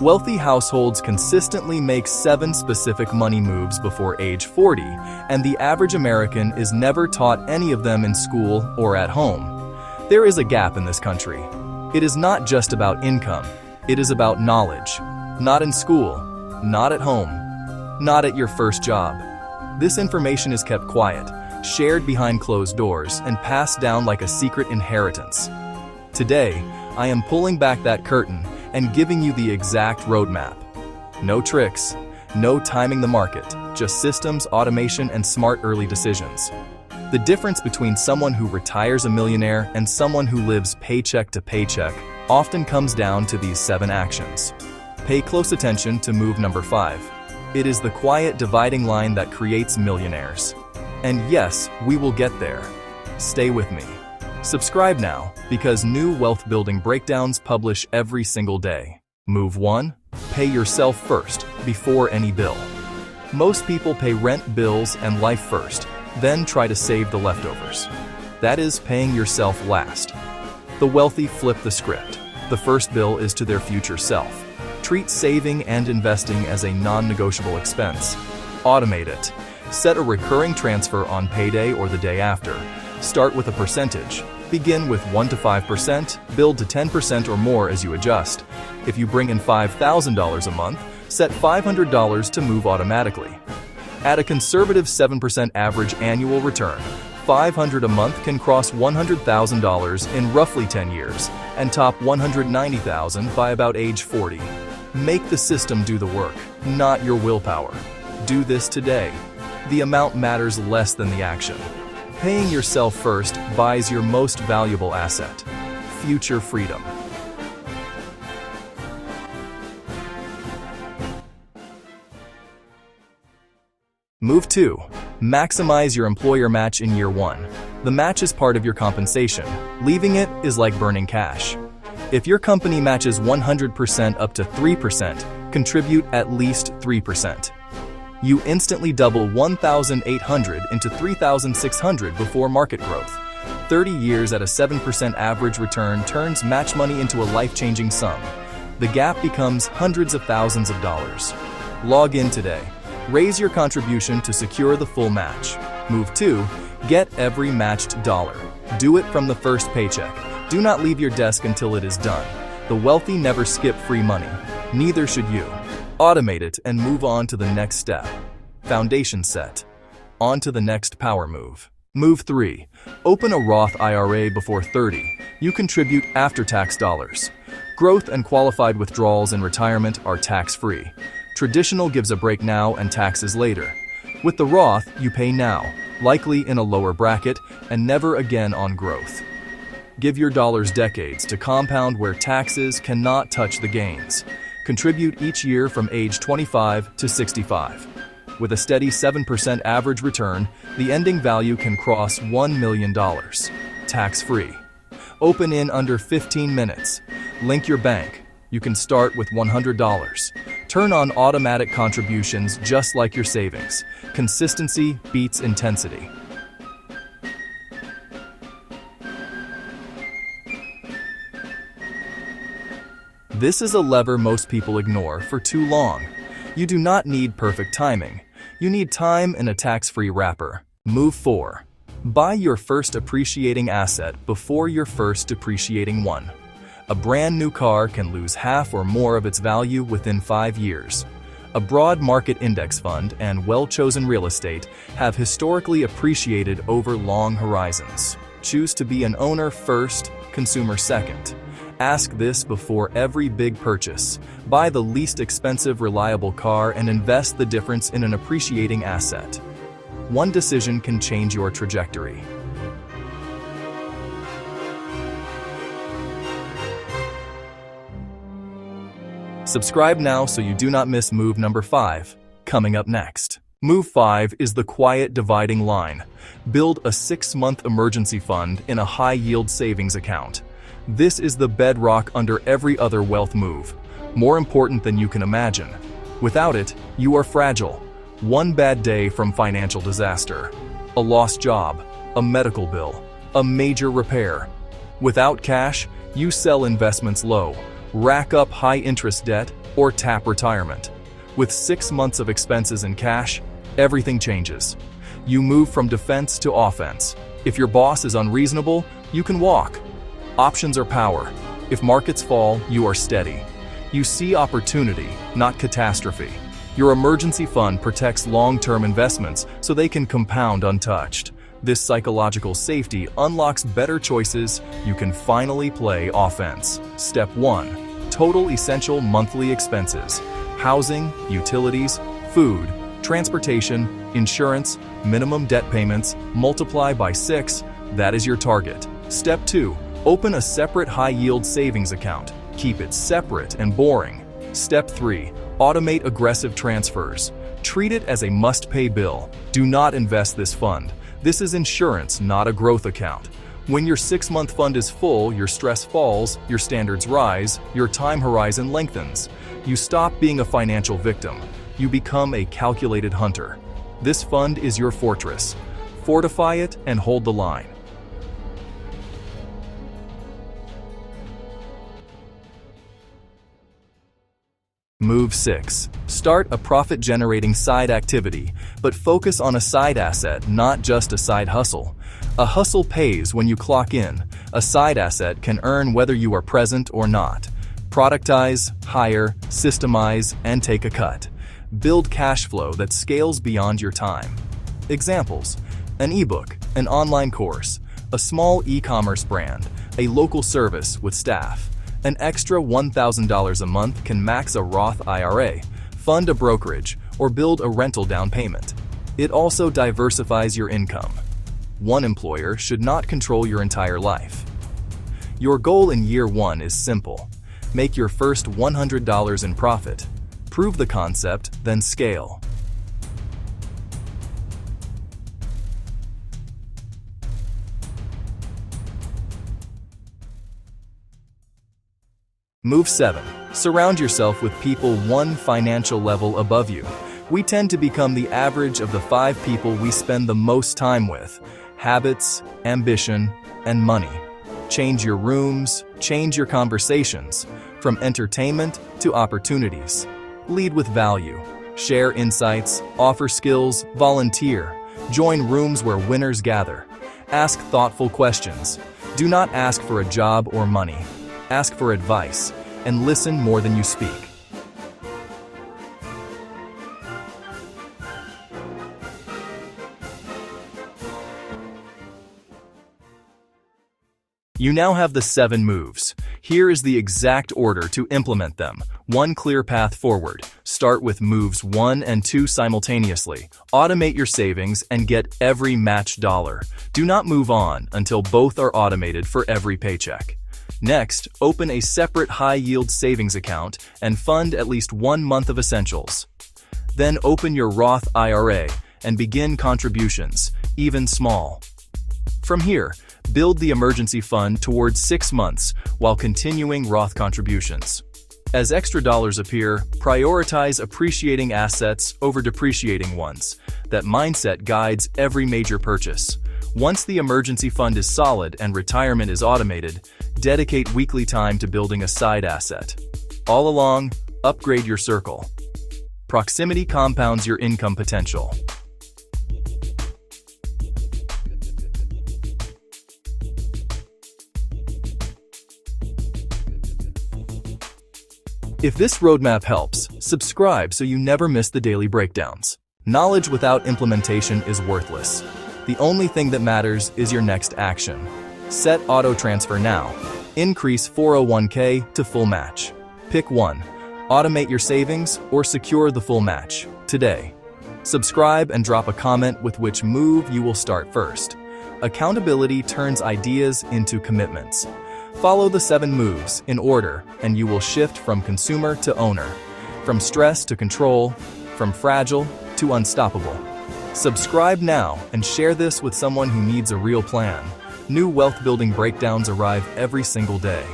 Wealthy households consistently make 7 specific money moves before age 40, and the average American is never taught any of them in school or at home. There is a gap in this country. It is not just about income, it is about knowledge. Not in school, not at home, not at your first job. This information is kept quiet, shared behind closed doors, and passed down like a secret inheritance. Today, I am pulling back that curtain and giving you the exact roadmap. No tricks, no timing the market, just systems, automation, and smart early decisions. The difference between someone who retires a millionaire and someone who lives paycheck to paycheck often comes down to these 7 actions. Pay close attention to move number 5. It is the quiet dividing line that creates millionaires. And yes, we will get there. Stay with me. Subscribe now, because new wealth building breakdowns publish every single day. Move 1. Pay yourself first, before any bill. Most people pay rent, bills, and life first, then try to save the leftovers. That is paying yourself last. The wealthy flip the script. The first bill is to their future self. Treat saving and investing as a non-negotiable expense. Automate it. Set a recurring transfer on payday or the day after. Start with a percentage. Begin with 1 to 5%, build to 10% or more as you adjust. If you bring in $5,000 a month, set $500 to move automatically. At a conservative 7% average annual return, $500 a month can cross $100,000 in roughly 10 years and top $190,000 by about age 40. Make the system do the work, not your willpower. Do this today. The amount matters less than the action. Paying yourself first buys your most valuable asset, future freedom. Move 2. Maximize your employer match in year 1. The match is part of your compensation. Leaving it is like burning cash. If your company matches 100% up to 3%, contribute at least 3%. You instantly double 1,800 into 3,600 before market growth. 30 years at a 7% average return turns match money into a life-changing sum. The gap becomes hundreds of thousands of dollars. Log in today. Raise your contribution to secure the full match. Move 2. Get every matched dollar. Do it from the first paycheck. Do not leave your desk until it is done. The wealthy never skip free money. Neither should you. Automate it and move on to the next step. Foundation set. On to the next power move. Move 3. Open a Roth IRA before 30. You contribute after-tax dollars. Growth and qualified withdrawals in retirement are tax-free. Traditional gives a break now and taxes later. With the Roth, you pay now, likely in a lower bracket, and never again on growth. Give your dollars decades to compound where taxes cannot touch the gains. Contribute each year from age 25 to 65. With a steady 7% average return, the ending value can cross $1 million. Tax-free. Open in under 15 minutes. Link your bank. You can start with $100. Turn on automatic contributions just like your savings. Consistency beats intensity. This is a lever most people ignore for too long. You do not need perfect timing. You need time in a tax-free wrapper. Move 4. Buy your first appreciating asset before your first depreciating one. A brand new car can lose half or more of its value within 5 years. A broad market index fund and well-chosen real estate have historically appreciated over long horizons. Choose to be an owner first, consumer second. Ask this before every big purchase. Buy the least expensive, reliable car and invest the difference in an appreciating asset. One decision can change your trajectory. Subscribe now so you do not miss move number 5. Coming up next. Move 5 is the quiet dividing line. Build a 6-month emergency fund in a high-yield savings account. This is the bedrock under every other wealth move, more important than you can imagine. Without it, you are fragile. One bad day from financial disaster, a lost job, a medical bill, a major repair. Without cash, you sell investments low, rack up high-interest debt, or tap retirement. With 6 months of expenses in cash, everything changes. You move from defense to offense. If your boss is unreasonable, you can walk. Options are power. If markets fall, you are steady. You see opportunity, not catastrophe. Your emergency fund protects long-term investments so they can compound untouched. This psychological safety unlocks better choices. You can finally play offense. Step 1. Total essential monthly expenses. Housing, utilities, food, transportation, insurance, minimum debt payments, multiply by 6, that is your target. Step 2. Open a separate high-yield savings account. Keep it separate and boring. Step 3. Automate aggressive transfers. Treat it as a must-pay bill. Do not invest this fund. This is insurance, not a growth account. When your 6-month fund is full, your stress falls, your standards rise, your time horizon lengthens. You stop being a financial victim. You become a calculated hunter. This fund is your fortress. Fortify it and hold the line. Move 6. Start a profit-generating side activity, but focus on a side asset, not just a side hustle. A hustle pays when you clock in. A side asset can earn whether you are present or not. Productize, hire, systemize, and take a cut. Build cash flow that scales beyond your time. Examples: an ebook, an online course, a small e-commerce brand, a local service with staff. An extra $1,000 a month can max a Roth IRA, fund a brokerage, or build a rental down payment. It also diversifies your income. One employer should not control your entire life. Your goal in year 1 is simple. Make your first $100 in profit. Prove the concept, then scale. Move 7. Surround yourself with people one financial level above you. We tend to become the average of the 5 people we spend the most time with. Habits, ambition, and money. Change your rooms, change your conversations, from entertainment to opportunities. Lead with value. Share insights, offer skills, volunteer. Join rooms where winners gather. Ask thoughtful questions. Do not ask for a job or money. Ask for advice, and listen more than you speak. You now have the 7 moves. Here is the exact order to implement them. One clear path forward. Start with moves 1 and 2 simultaneously. Automate your savings and get every matched dollar. Do not move on until both are automated for every paycheck. Next, open a separate high-yield savings account and fund at least 1 month of essentials. Then open your Roth IRA and begin contributions, even small. From here, build the emergency fund towards 6 months while continuing Roth contributions. As extra dollars appear, prioritize appreciating assets over depreciating ones. That mindset guides every major purchase. Once the emergency fund is solid and retirement is automated, dedicate weekly time to building a side asset. All along, upgrade your circle. Proximity compounds your income potential. If this roadmap helps, subscribe so you never miss the daily breakdowns. Knowledge without implementation is worthless. The only thing that matters is your next action. Set auto transfer now. Increase 401k to full match. Pick one. Automate your savings or secure the full match today. Subscribe and drop a comment with which move you will start first. Accountability turns ideas into commitments. Follow the 7 moves in order and you will shift from consumer to owner, from stress to control, from fragile to unstoppable. Subscribe now and share this with someone who needs a real plan. New wealth building breakdowns arrive every single day.